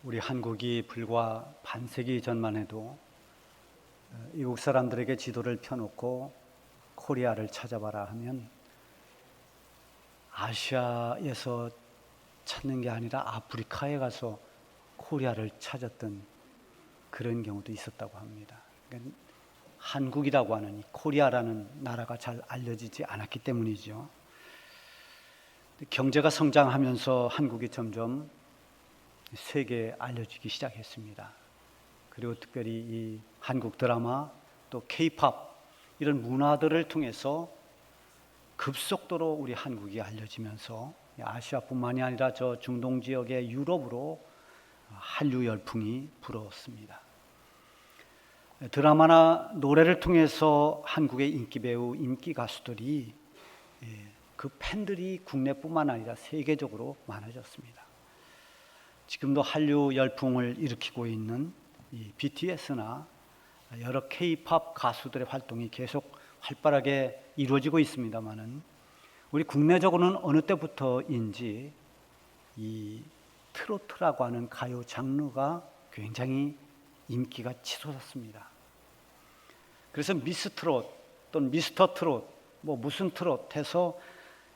우리 한국이 불과 반세기 전만 해도 이국 사람들에게 지도를 펴놓고 코리아를 찾아봐라 하면 아시아에서 찾는 게 아니라 아프리카에 가서 코리아를 찾았던 그런 경우도 있었다고 합니다. 그러니까 한국이라고 하는 이 코리아라는 나라가 잘 알려지지 않았기 때문이죠. 경제가 성장하면서 한국이 점점 세계에 알려지기 시작했습니다. 그리고 특별히 이 한국 드라마 또 K-팝 이런 문화들을 통해서 급속도로 우리 한국이 알려지면서 아시아뿐만이 아니라 저 중동 지역의 유럽으로 한류 열풍이 불었습니다. 드라마나 노래를 통해서 한국의 인기 배우, 인기 가수들이 그 팬들이 국내뿐만 아니라 세계적으로 많아졌습니다. 지금도 한류 열풍을 일으키고 있는 이 BTS나 여러 K-팝 가수들의 활동이 계속 활발하게 이루어지고 있습니다만은 우리 국내적으로는 어느 때부터인지 이 트로트라고 하는 가요 장르가 굉장히 인기가 치솟았습니다. 그래서 미스 트롯 또는 미스터 트롯 뭐 무슨 트롯 해서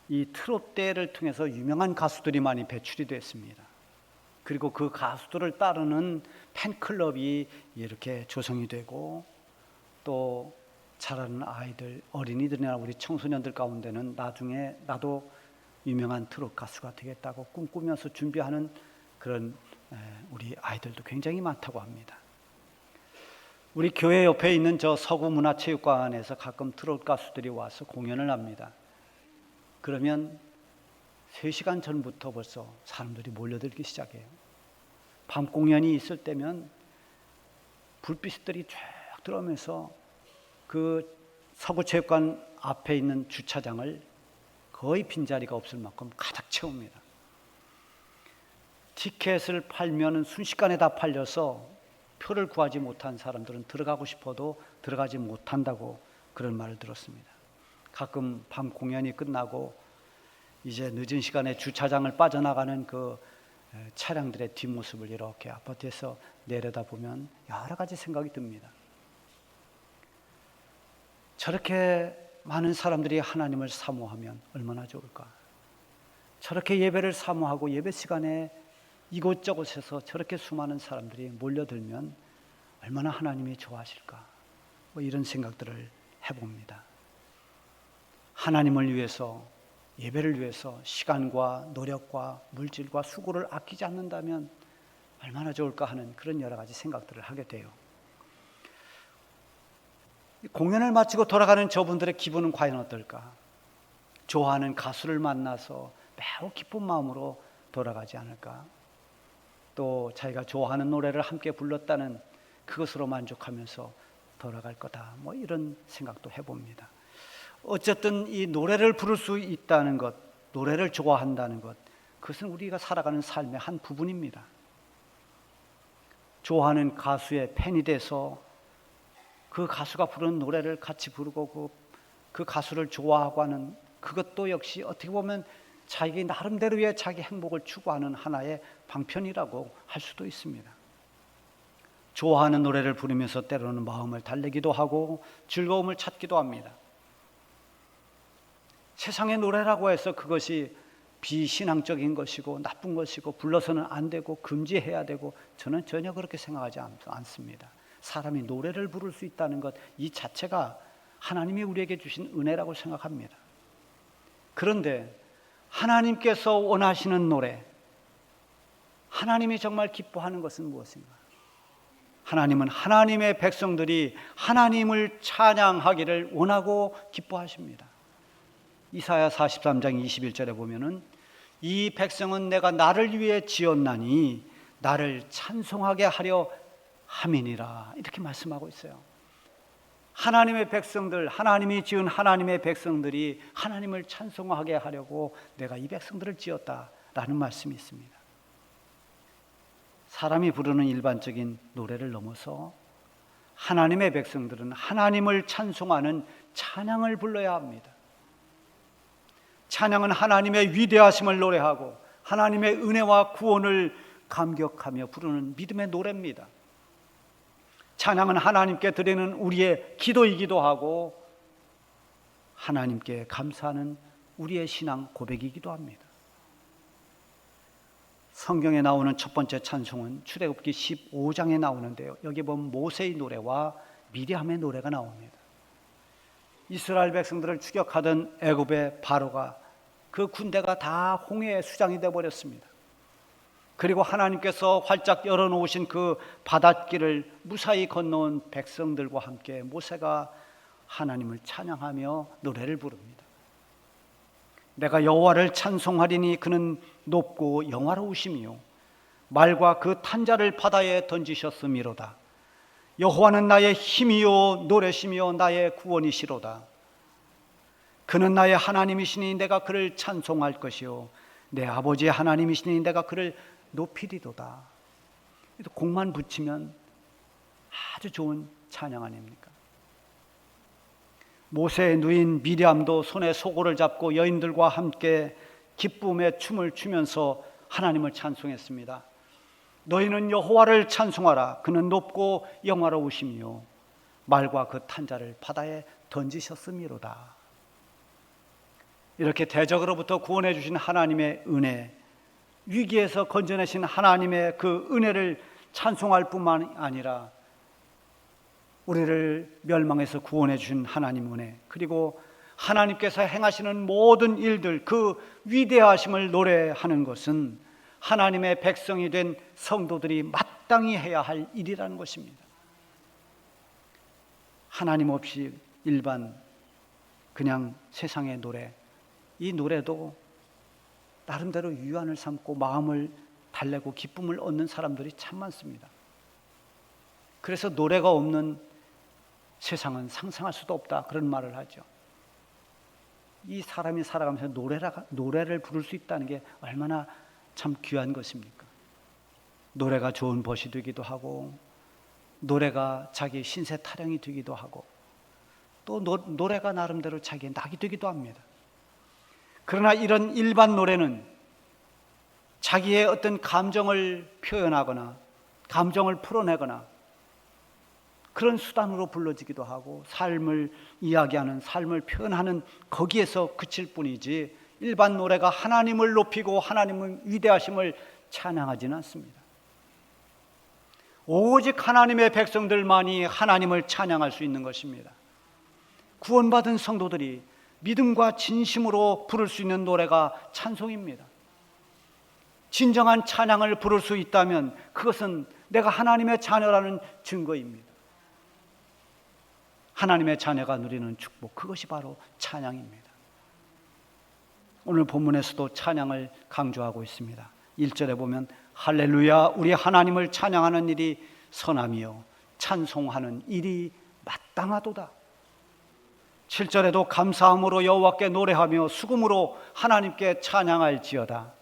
이 트롯대를 통해서 유명한 가수들이 많이 배출이 됐습니다. 그리고 그 가수들을 따르는 팬클럽이 이렇게 조성이 되고 또 자라는 아이들, 어린이들이나 우리 청소년들 가운데는 나중에 나도 유명한 트롯 가수가 되겠다고 꿈꾸면서 준비하는 그런 우리 아이들도 굉장히 많다고 합니다. 우리 교회 옆에 있는 저 서구문화체육관에서 가끔 트롯 가수들이 와서 공연을 합니다. 그러면 3시간 전부터 벌써 사람들이 몰려들기 시작해요. 밤 공연이 있을 때면 불빛들이 쫙 들어오면서 그 서구체육관 앞에 있는 주차장을 거의 빈자리가 없을 만큼 가득 채웁니다. 티켓을 팔면 순식간에 다 팔려서 표를 구하지 못한 사람들은 들어가고 싶어도 들어가지 못한다고 그런 말을 들었습니다. 가끔 밤 공연이 끝나고 이제 늦은 시간에 주차장을 빠져나가는 그 차량들의 뒷모습을 이렇게 아파트에서 내려다보면 여러 가지 생각이 듭니다. 저렇게 많은 사람들이 하나님을 사모하면 얼마나 좋을까? 저렇게 예배를 사모하고 예배 시간에 이곳저곳에서 저렇게 수많은 사람들이 몰려들면 얼마나 하나님이 좋아하실까? 뭐 이런 생각들을 해봅니다. 하나님을 위해서 예배를 위해서 시간과 노력과 물질과 수고를 아끼지 않는다면 얼마나 좋을까 하는 그런 여러 가지 생각들을 하게 돼요. 공연을 마치고 돌아가는 저분들의 기분은 과연 어떨까? 좋아하는 가수를 만나서 매우 기쁜 마음으로 돌아가지 않을까? 또 자기가 좋아하는 노래를 함께 불렀다는 그것으로 만족하면서 돌아갈 거다. 뭐 이런 생각도 해봅니다. 어쨌든 이 노래를 부를 수 있다는 것, 노래를 좋아한다는 것, 그것은 우리가 살아가는 삶의 한 부분입니다. 좋아하는 가수의 팬이 돼서 그 가수가 부르는 노래를 같이 부르고 그 가수를 좋아하고 하는 그것도 역시 어떻게 보면 자기 나름대로의 자기 행복을 추구하는 하나의 방편이라고 할 수도 있습니다. 좋아하는 노래를 부르면서 때로는 마음을 달래기도 하고 즐거움을 찾기도 합니다. 세상의 노래라고 해서 그것이 비신앙적인 것이고 나쁜 것이고 불러서는 안 되고 금지해야 되고 저는 전혀 그렇게 생각하지 않습니다. 사람이 노래를 부를 수 있다는 것 이 자체가 하나님이 우리에게 주신 은혜라고 생각합니다. 그런데 하나님께서 원하시는 노래, 하나님이 정말 기뻐하는 것은 무엇인가? 하나님은 하나님의 백성들이 하나님을 찬양하기를 원하고 기뻐하십니다. 이사야 43장 21절에 보면은 이 백성은 내가 나를 위해 지었나니 나를 찬송하게 하려 함이니라 이렇게 말씀하고 있어요. 하나님의 백성들, 하나님이 지은 하나님의 백성들이 하나님을 찬송하게 하려고 내가 이 백성들을 지었다라는 말씀이 있습니다. 사람이 부르는 일반적인 노래를 넘어서 하나님의 백성들은 하나님을 찬송하는 찬양을 불러야 합니다. 찬양은 하나님의 위대하심을 노래하고 하나님의 은혜와 구원을 감격하며 부르는 믿음의 노래입니다. 찬양은 하나님께 드리는 우리의 기도이기도 하고 하나님께 감사하는 우리의 신앙 고백이기도 합니다. 성경에 나오는 첫 번째 찬송은 출애굽기 15장에 나오는데요. 여기 보면 모세의 노래와 미리암의 노래가 나옵니다. 이스라엘 백성들을 추격하던 애굽의 바로가 그 군대가 다 홍해의 수장이 되어버렸습니다. 그리고 하나님께서 활짝 열어놓으신 그 바닷길을 무사히 건너온 백성들과 함께 모세가 하나님을 찬양하며 노래를 부릅니다. 내가 여호와를 찬송하리니 그는 높고 영화로우시며 말과 그 탄자를 바다에 던지셨음이로다. 여호와는 나의 힘이요 노래시며 나의 구원이시로다. 그는 나의 하나님이시니 내가 그를 찬송할 것이요 내 아버지의 하나님이시니 내가 그를 높이리로다. 곡만 붙이면 아주 좋은 찬양 아닙니까? 모세의 누인 미리암도 손에 소고를 잡고 여인들과 함께 기쁨의 춤을 추면서 하나님을 찬송했습니다. 너희는 여호와를 찬송하라. 그는 높고 영화로우시며 말과 그 탄자를 바다에 던지셨음이로다. 이렇게 대적으로부터 구원해 주신 하나님의 은혜, 위기에서 건져내신 하나님의 그 은혜를 찬송할 뿐만 아니라 우리를 멸망에서 구원해 주신 하나님 은혜, 그리고 하나님께서 행하시는 모든 일들, 그 위대하심을 노래하는 것은 하나님의 백성이 된 성도들이 마땅히 해야 할 일이라는 것입니다. 하나님 없이 일반 그냥 세상의 노래, 이 노래도 나름대로 유한을 삼고 마음을 달래고 기쁨을 얻는 사람들이 참 많습니다. 그래서 노래가 없는 세상은 상상할 수도 없다, 그런 말을 하죠. 이 사람이 살아가면서 노래를 부를 수 있다는 게 얼마나 참 귀한 것입니까? 노래가 좋은 벗이 되기도 하고, 노래가 자기 신세 타령이 되기도 하고, 또 노래가 나름대로 자기의 낙이 되기도 합니다. 그러나 이런 일반 노래는 자기의 어떤 감정을 표현하거나 감정을 풀어내거나 그런 수단으로 불러지기도 하고, 삶을 이야기하는, 삶을 표현하는 거기에서 그칠 뿐이지, 일반 노래가 하나님을 높이고 하나님의 위대하심을 찬양하지는 않습니다. 오직 하나님의 백성들만이 하나님을 찬양할 수 있는 것입니다. 구원받은 성도들이 믿음과 진심으로 부를 수 있는 노래가 찬송입니다. 진정한 찬양을 부를 수 있다면 그것은 내가 하나님의 자녀라는 증거입니다. 하나님의 자녀가 누리는 축복, 그것이 바로 찬양입니다. 오늘 본문에서도 찬양을 강조하고 있습니다. 1절에 보면 할렐루야, 우리 하나님을 찬양하는 일이 선하며 찬송하는 일이 마땅하도다. 7절에도 감사함으로 여호와께 노래하며 수금으로 하나님께 찬양할지어다.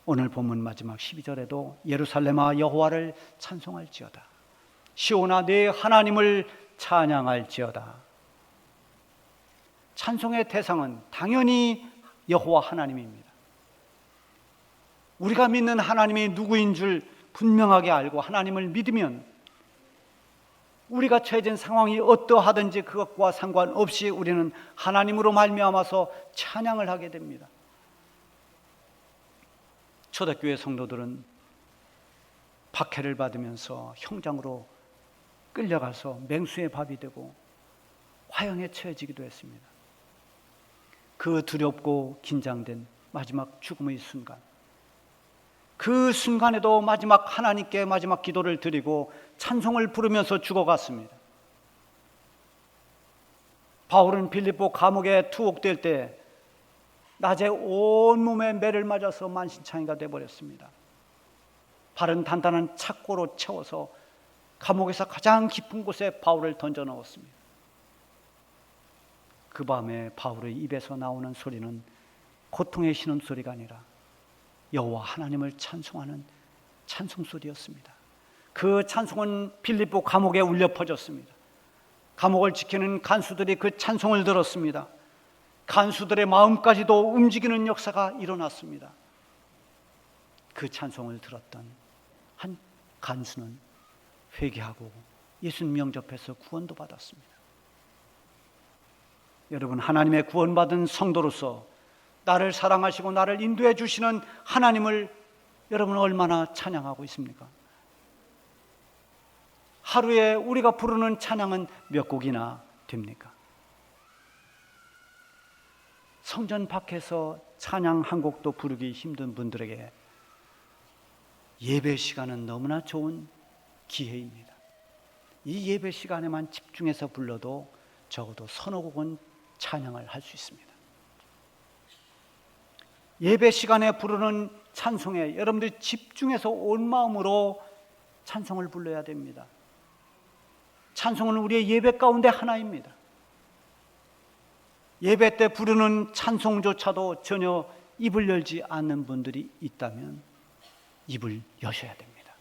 오늘 본문 마지막 12절에도 예루살렘아 여호와를 찬송할지어다. 시온아 네 하나님을 찬양할지어다. 찬송의 대상은 당연히 여호와 하나님입니다. 우리가 믿는 하나님이 누구인 줄 분명하게 알고 하나님을 믿으면 우리가 처해진 상황이 어떠하든지 그것과 상관없이 우리는 하나님으로 말미암아서 찬양을 하게 됩니다. 초대교회 성도들은 박해를 받으면서 형장으로 끌려가서 맹수의 밥이 되고 화형에 처해지기도 했습니다. 그 두렵고 긴장된 마지막 죽음의 순간, 그 순간에도 마지막 하나님께 마지막 기도를 드리고 찬송을 부르면서 죽어갔습니다. 바울은 빌립보 감옥에 투옥될 때 낮에 온몸에 매를 맞아서 만신창이가 되어버렸습니다. 발은 단단한 착고로 채워서 감옥에서 가장 깊은 곳에 바울을 던져 넣었습니다. 그 밤에 바울의 입에서 나오는 소리는 고통의 신음소리가 아니라 여호와 하나님을 찬송하는 찬송소리였습니다. 그 찬송은 빌립보 감옥에 울려 퍼졌습니다. 감옥을 지키는 간수들이 그 찬송을 들었습니다. 간수들의 마음까지도 움직이는 역사가 일어났습니다. 그 찬송을 들었던 한 간수는 회개하고 예수님 영접해서 구원도 받았습니다. 여러분, 하나님의 구원받은 성도로서 나를 사랑하시고 나를 인도해 주시는 하나님을 여러분 얼마나 찬양하고 있습니까? 하루에 우리가 부르는 찬양은 몇 곡이나 됩니까? 성전 밖에서 찬양 한 곡도 부르기 힘든 분들에게 예배 시간은 너무나 좋은 기회입니다. 이 예배 시간에만 집중해서 불러도 적어도 서너 곡은 찬양을 할 수 있습니다. 예배 시간에 부르는 찬송에 여러분들이 집중해서 온 마음으로 찬송을 불러야 됩니다. 찬송은 우리의 예배 가운데 하나입니다. 예배 때 부르는 찬송조차도 전혀 입을 열지 않는 분들이 있다면 입을 여셔야 됩니다.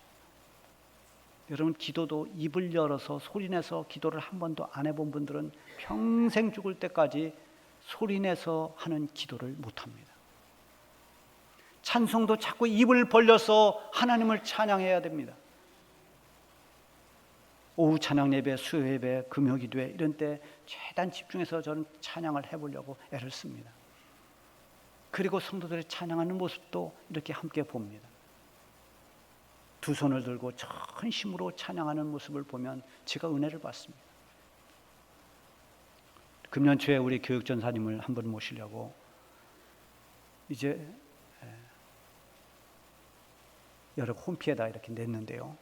여러분, 기도도 입을 열어서 소리내서 기도를 한 번도 안 해본 분들은 평생 죽을 때까지 소리내서 하는 기도를 못합니다. 찬송도 자꾸 입을 벌려서 하나님을 찬양해야 됩니다. 오후 찬양 예배, 수요 예배, 금요 기도회 이런 때 최대한 집중해서 저는 찬양을 해보려고 애를 씁니다. 그리고 성도들의 찬양하는 모습도 이렇게 함께 봅니다. 두 손을 들고 전심으로 찬양하는 모습을 보면 제가 은혜를 받습니다. 금년 초에 우리 교육전사님을 한번 모시려고 이제 여러 홈피에다 이렇게 냈는데요.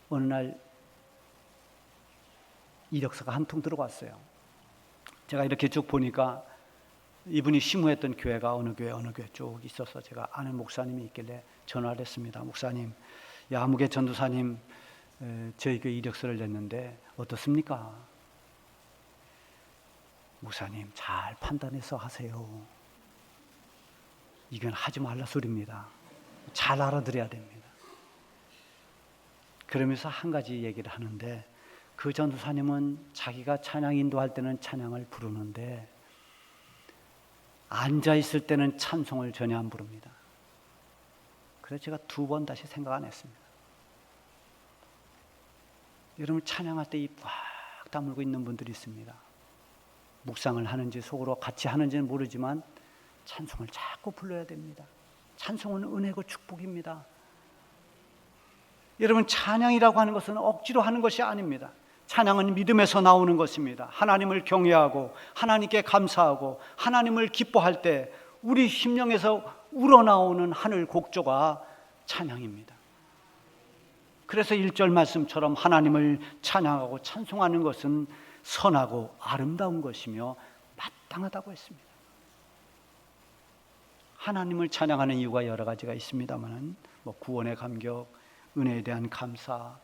어느 날 이력서가 한 통 들어왔어요. 제가 이렇게 쭉 보니까 이분이 심우했던 교회가 어느 교회 쭉 있어서 제가 아는 목사님이 있길래 전화를 했습니다. 목사님, 야무개 전도사님 저희 교회 이력서를 냈는데 어떻습니까? 목사님, 잘 판단해서 하세요. 이건 하지 말라 소리입니다. 잘 알아들어야 됩니다. 그러면서 한 가지 얘기를 하는데, 그 전도사님은 자기가 찬양 인도할 때는 찬양을 부르는데 앉아있을 때는 찬송을 전혀 안 부릅니다. 그래서 제가 두 번 다시 생각 안 했습니다. 여러분, 찬양할 때 입 꽉 다물고 있는 분들이 있습니다. 묵상을 하는지 속으로 같이 하는지는 모르지만 찬송을 자꾸 불러야 됩니다. 찬송은 은혜고 축복입니다. 여러분, 찬양이라고 하는 것은 억지로 하는 것이 아닙니다. 찬양은 믿음에서 나오는 것입니다. 하나님을 경외하고 하나님께 감사하고 하나님을 기뻐할 때 우리 심령에서 우러나오는 하늘 곡조가 찬양입니다. 그래서 1절 말씀처럼 하나님을 찬양하고 찬송하는 것은 선하고 아름다운 것이며 마땅하다고 했습니다. 하나님을 찬양하는 이유가 여러 가지가 있습니다만, 구원의 감격, 은혜에 대한 감사,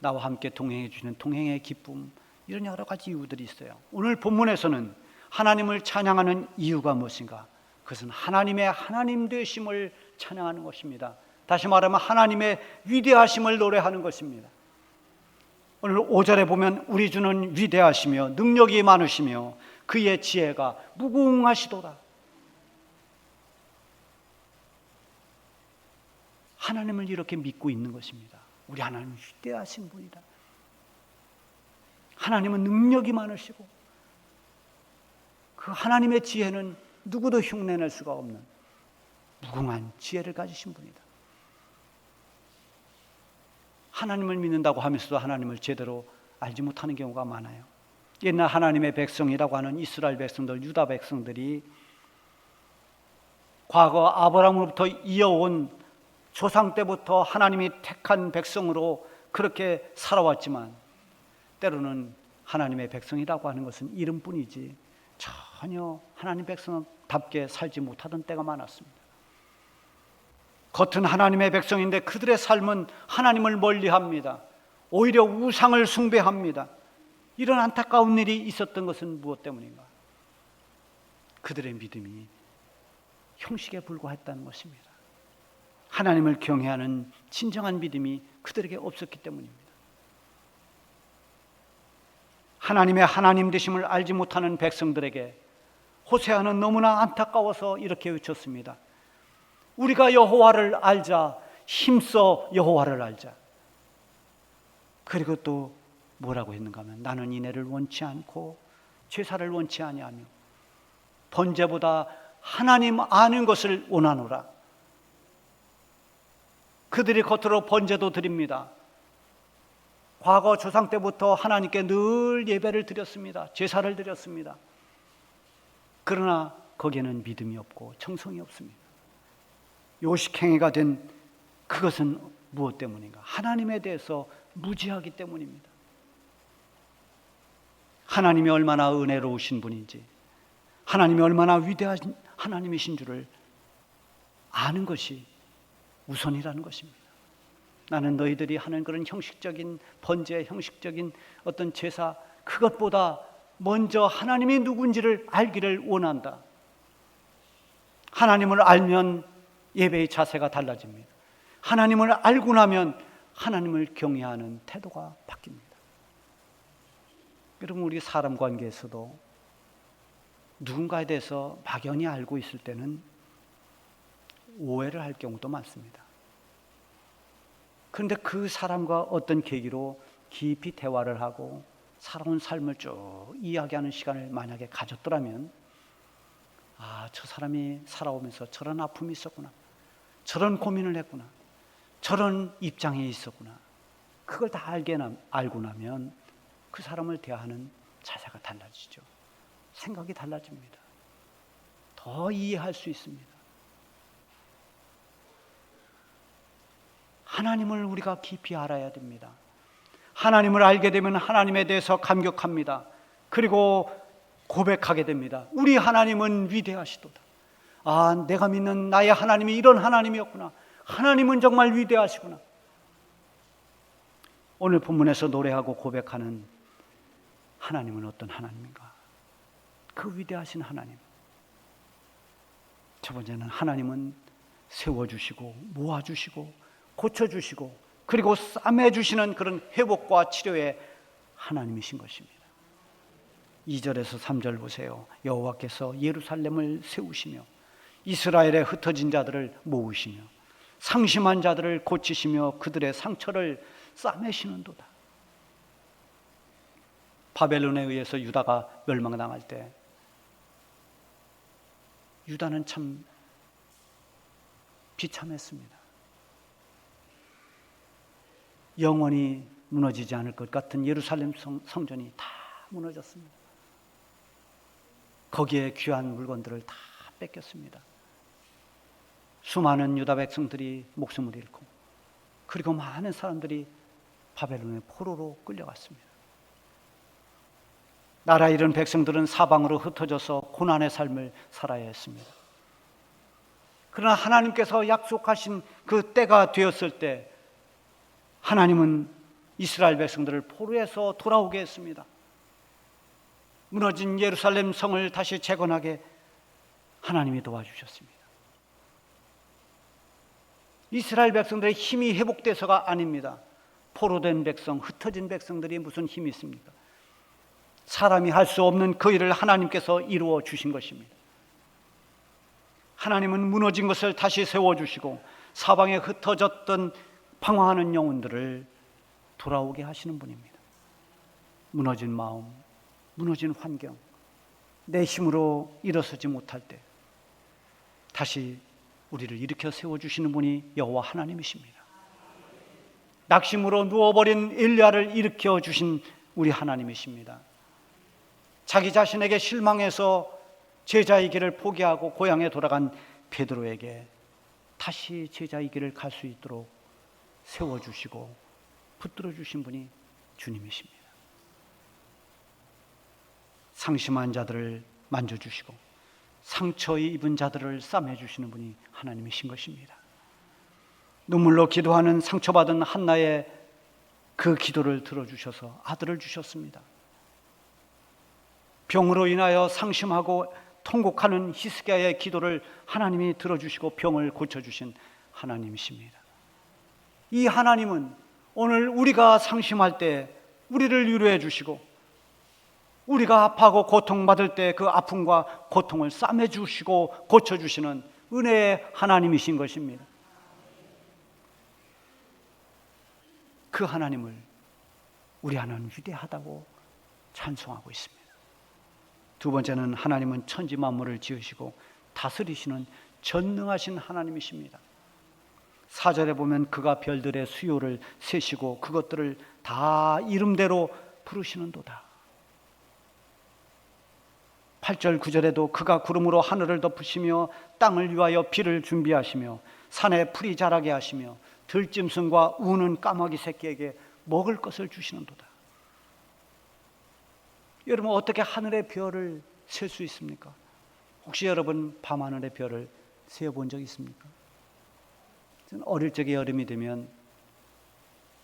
나와 함께 동행해 주시는 동행의 기쁨, 이런 여러 가지 이유들이 있어요. 오늘 본문에서는 하나님을 찬양하는 이유가 무엇인가? 그것은 하나님의 하나님 되심을 찬양하는 것입니다. 다시 말하면 하나님의 위대하심을 노래하는 것입니다. 오늘 5절에 보면 우리 주는 위대하시며 능력이 많으시며 그의 지혜가 무궁하시도다. 하나님을 이렇게 믿고 있는 것입니다. 우리 하나님은 위대하신 분이다. 하나님은 능력이 많으시고 그 하나님의 지혜는 누구도 흉내낼 수가 없는 무궁한 지혜를 가지신 분이다. 하나님을 믿는다고 하면서도 하나님을 제대로 알지 못하는 경우가 많아요. 옛날 하나님의 백성이라고 하는 이스라엘 백성들, 유다 백성들이 과거 아브라함으로부터 이어온 조상 때부터 하나님이 택한 백성으로 그렇게 살아왔지만 때로는 하나님의 백성이라고 하는 것은 이름뿐이지 전혀 하나님 백성답게 살지 못하던 때가 많았습니다. 겉은 하나님의 백성인데 그들의 삶은 하나님을 멀리합니다. 오히려 우상을 숭배합니다. 이런 안타까운 일이 있었던 것은 무엇 때문인가? 그들의 믿음이 형식에 불과했다는 것입니다. 하나님을 경외하는 진정한 믿음이 그들에게 없었기 때문입니다. 하나님의 하나님 되심을 알지 못하는 백성들에게 호세아는 너무나 안타까워서 이렇게 외쳤습니다. 우리가 여호와를 알자. 힘써 여호와를 알자. 그리고 또 뭐라고 했는가 하면 나는 이내를 원치 않고 제사를 원치 아니하며 번제보다 하나님 아는 것을 원하노라. 그들이 겉으로 번제도 드립니다. 과거 조상 때부터 하나님께 늘 예배를 드렸습니다. 제사를 드렸습니다. 그러나 거기에는 믿음이 없고 정성이 없습니다. 요식행위가 된 그것은 무엇 때문인가? 하나님에 대해서 무지하기 때문입니다. 하나님이 얼마나 은혜로우신 분인지, 하나님이 얼마나 위대한 하나님이신 줄을 아는 것이 우선이라는 것입니다. 나는 너희들이 하는 그런 형식적인 번제, 형식적인 어떤 제사, 그것보다 먼저 하나님이 누군지를 알기를 원한다. 하나님을 알면 예배의 자세가 달라집니다. 하나님을 알고 나면 하나님을 경외하는 태도가 바뀝니다. 여러분, 우리 사람 관계에서도 누군가에 대해서 막연히 알고 있을 때는 오해를 할 경우도 많습니다. 그런데 그 사람과 어떤 계기로 깊이 대화를 하고 살아온 삶을 쭉 이야기하는 시간을 만약에 가졌더라면, 아, 저 사람이 살아오면서 저런 아픔이 있었구나, 저런 고민을 했구나, 저런 입장에 있었구나, 그걸 다 알고 나면 그 사람을 대하는 자세가 달라지죠. 생각이 달라집니다. 더 이해할 수 있습니다. 하나님을 우리가 깊이 알아야 됩니다. 하나님을 알게 되면 하나님에 대해서 감격합니다. 그리고 고백하게 됩니다. 우리 하나님은 위대하시도다. 아, 내가 믿는 나의 하나님이 이런 하나님이었구나. 하나님은 정말 위대하시구나. 오늘 본문에서 노래하고 고백하는 하나님은 어떤 하나님인가? 그 위대하신 하나님. 첫 번째는 하나님은 세워주시고 모아주시고 고쳐주시고 그리고 싸매주시는 그런 회복과 치료의 하나님이신 것입니다. 2절에서 3절 보세요. 여호와께서 예루살렘을 세우시며 이스라엘의 흩어진 자들을 모으시며 상심한 자들을 고치시며 그들의 상처를 싸매시는도다. 바벨론에 의해서 유다가 멸망당할 때 유다는 참 비참했습니다. 영원히 무너지지 않을 것 같은 예루살렘 성전이 다 무너졌습니다. 거기에 귀한 물건들을 다 뺏겼습니다. 수많은 유다 백성들이 목숨을 잃고 그리고 많은 사람들이 바벨론의 포로로 끌려갔습니다. 나라 잃은 백성들은 사방으로 흩어져서 고난의 삶을 살아야 했습니다. 그러나 하나님께서 약속하신 그 때가 되었을 때 하나님은 이스라엘 백성들을 포로에서 돌아오게 했습니다. 무너진 예루살렘 성을 다시 재건하게 하나님이 도와주셨습니다. 이스라엘 백성들의 힘이 회복돼서가 아닙니다. 포로된 백성, 흩어진 백성들이 무슨 힘이 있습니까? 사람이 할 수 없는 그 일을 하나님께서 이루어 주신 것입니다. 하나님은 무너진 것을 다시 세워주시고 사방에 흩어졌던 방황하는 영혼들을 돌아오게 하시는 분입니다. 무너진 마음, 무너진 환경, 내 힘으로 일어서지 못할 때 다시 우리를 일으켜 세워주시는 분이 여호와 하나님이십니다. 낙심으로 누워버린 엘리야를 일으켜 주신 우리 하나님이십니다. 자기 자신에게 실망해서 제자의 길을 포기하고 고향에 돌아간 베드로에게 다시 제자의 길을 갈 수 있도록 세워주시고 붙들어 주신 분이 주님이십니다. 상심한 자들을 만져주시고 상처 입은 자들을 싸매주시는 분이 하나님이신 것입니다. 눈물로 기도하는 상처받은 한나의 그 기도를 들어주셔서 아들을 주셨습니다. 병으로 인하여 상심하고 통곡하는 히스기야의 기도를 하나님이 들어주시고 병을 고쳐주신 하나님이십니다. 이 하나님은 오늘 우리가 상심할 때 우리를 위로해 주시고 우리가 아파하고 고통받을 때 그 아픔과 고통을 싸매주시고 고쳐주시는 은혜의 하나님이신 것입니다. 그 하나님을 우리 하나님 위대하다고 찬송하고 있습니다. 두 번째는 하나님은 천지 만물을 지으시고 다스리시는 전능하신 하나님이십니다. 4절에 보면 그가 별들의 수요를 세시고 그것들을 다 이름대로 부르시는도다. 8절 9절에도 그가 구름으로 하늘을 덮으시며 땅을 위하여 비를 준비하시며 산에 풀이 자라게 하시며 들짐승과 우는 까마귀 새끼에게 먹을 것을 주시는도다. 여러분, 어떻게 하늘의 별을 셀 수 있습니까? 혹시 여러분 밤하늘의 별을 세어본 적 있습니까? 저는 어릴 적에 여름이 되면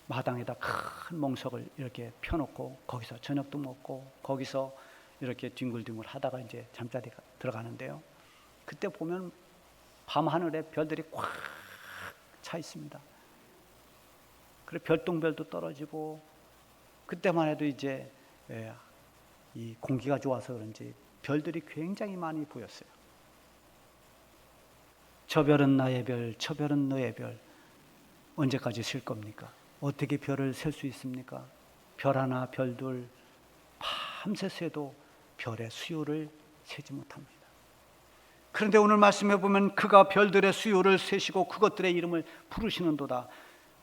마당에다 큰 몽석을 이렇게 펴놓고 거기서 저녁도 먹고 거기서 이렇게 뒹굴뒹굴 하다가 이제 잠자리가 들어가는데요. 그때 보면 밤하늘에 별들이 꽉 차 있습니다. 그리고 별똥별도 떨어지고 그때만 해도 이제 이 공기가 좋아서 그런지 별들이 굉장히 많이 보였어요. 저 별은 나의 별, 저 별은 너의 별. 언제까지 셀 겁니까? 어떻게 별을 셀 수 있습니까? 별 하나, 별둘 밤새 새도 별의 수요를 세지 못합니다. 그런데 오늘 말씀해 보면 그가 별들의 수요를 세시고 그것들의 이름을 부르시는도다.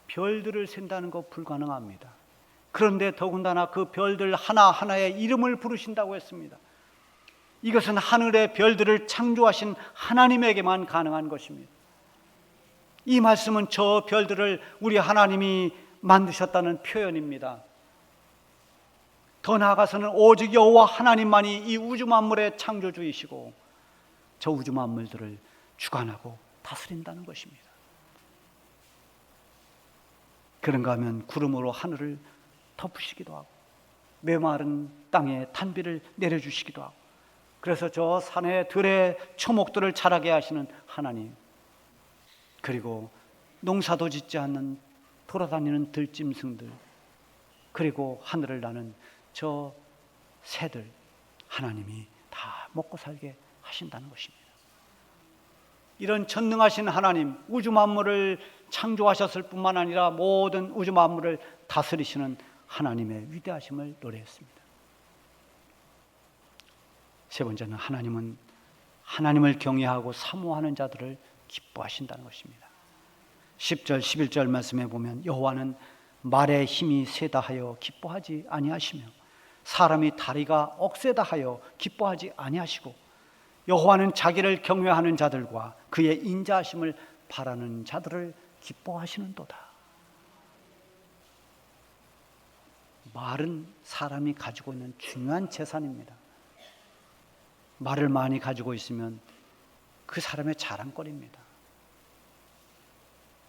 별들을 센다는 거 불가능합니다. 그런데 더군다나 그 별들 하나하나의 이름을 부르신다고 했습니다. 이것은 하늘의 별들을 창조하신 하나님에게만 가능한 것입니다. 이 말씀은 저 별들을 우리 하나님이 만드셨다는 표현입니다. 더 나아가서는 오직 여호와 하나님만이 이 우주 만물의 창조주이시고 저 우주 만물들을 주관하고 다스린다는 것입니다. 그런가 하면 구름으로 하늘을 덮으시기도 하고 메마른 땅에 단비를 내려주시기도 하고 그래서 저 산의 들의 초목들을 자라게 하시는 하나님, 그리고 농사도 짓지 않는 돌아다니는 들짐승들, 그리고 하늘을 나는 저 새들, 하나님이 다 먹고 살게 하신다는 것입니다. 이런 전능하신 하나님, 우주 만물을 창조하셨을 뿐만 아니라 모든 우주 만물을 다스리시는 하나님의 위대하심을 노래했습니다. 세 번째는 하나님은 하나님을 경외하고 사모하는 자들을 기뻐하신다는 것입니다. 10절 11절 말씀에 보면 여호와는 말의 힘이 세다 하여 기뻐하지 아니하시며 사람이 다리가 억세다 하여 기뻐하지 아니하시고 여호와는 자기를 경외하는 자들과 그의 인자하심을 바라는 자들을 기뻐하시는도다. 말은 사람이 가지고 있는 중요한 재산입니다. 말을 많이 가지고 있으면 그 사람의 자랑거리입니다.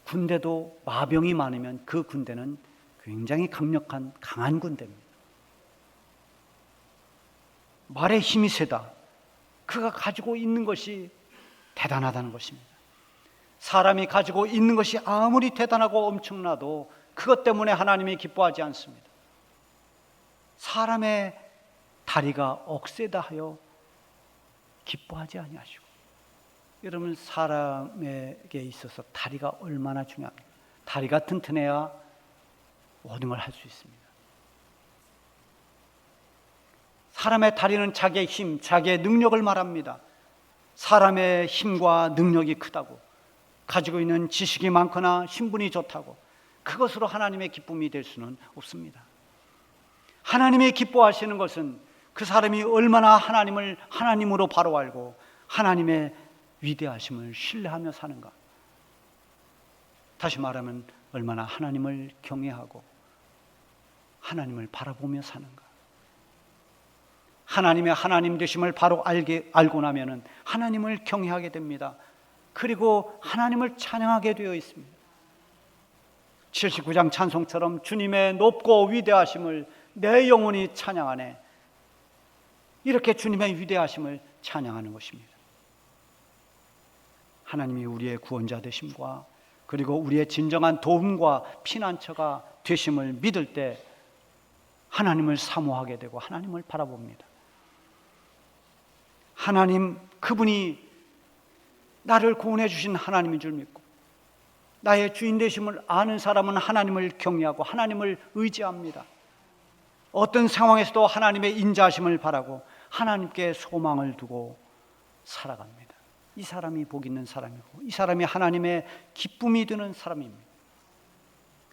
군대도 마병이 많으면 그 군대는 굉장히 강력한 강한 군대입니다. 말의 힘이 세다. 그가 가지고 있는 것이 대단하다는 것입니다. 사람이 가지고 있는 것이 아무리 대단하고 엄청나도 그것 때문에 하나님이 기뻐하지 않습니다. 사람의 다리가 억세다 하여 기뻐하지 아니하시고, 여러분 사람에게 있어서 다리가 얼마나 중요합니까? 다리가 튼튼해야 모든 걸 할 수 있습니다. 사람의 다리는 자기의 힘, 자기의 능력을 말합니다. 사람의 힘과 능력이 크다고, 가지고 있는 지식이 많거나 신분이 좋다고 그것으로 하나님의 기쁨이 될 수는 없습니다. 하나님이 기뻐하시는 것은 그 사람이 얼마나 하나님을 하나님으로 바로 알고 하나님의 위대하심을 신뢰하며 사는가. 다시 말하면 얼마나 하나님을 경외하고 하나님을 바라보며 사는가. 하나님의 하나님 되심을 바로 알고 나면은 하나님을 경외하게 됩니다. 그리고 하나님을 찬양하게 되어 있습니다. 79장 찬송처럼 주님의 높고 위대하심을 내 영혼이 찬양하네. 이렇게 주님의 위대하심을 찬양하는 것입니다. 하나님이 우리의 구원자 되심과 그리고 우리의 진정한 도움과 피난처가 되심을 믿을 때 하나님을 사모하게 되고 하나님을 바라봅니다. 하나님, 그분이 나를 구원해 주신 하나님인 줄 믿고 나의 주인 되심을 아는 사람은 하나님을 경외하고 하나님을 의지합니다. 어떤 상황에서도 하나님의 인자하심을 바라고 하나님께 소망을 두고 살아갑니다. 이 사람이 복 있는 사람이고 이 사람이 하나님의 기쁨이 드는 사람입니다.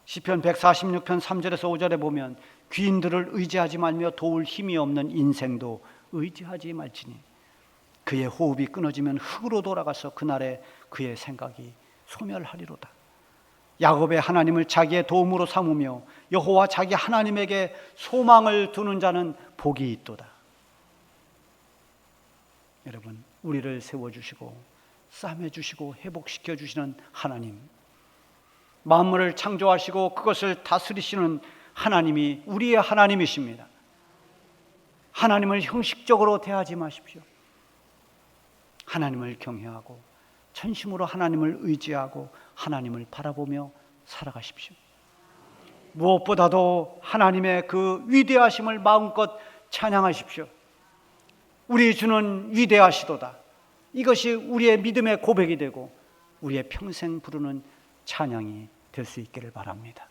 시편 146편 3절에서 5절에 보면 귀인들을 의지하지 말며 도울 힘이 없는 인생도 의지하지 말지니 그의 호흡이 끊어지면 흙으로 돌아가서 그날에 그의 생각이 소멸하리로다. 야곱의 하나님을 자기의 도움으로 삼으며 여호와 자기 하나님에게 소망을 두는 자는 복이 있도다. 여러분, 우리를 세워주시고 싸매주시고 회복시켜주시는 하나님, 만물을 창조하시고 그것을 다스리시는 하나님이 우리의 하나님이십니다. 하나님을 형식적으로 대하지 마십시오. 하나님을 경외하고 전심으로 하나님을 의지하고 하나님을 바라보며 살아가십시오. 무엇보다도 하나님의 그 위대하심을 마음껏 찬양하십시오. 우리 주는 위대하시도다. 이것이 우리의 믿음의 고백이 되고 우리의 평생 부르는 찬양이 될 수 있기를 바랍니다.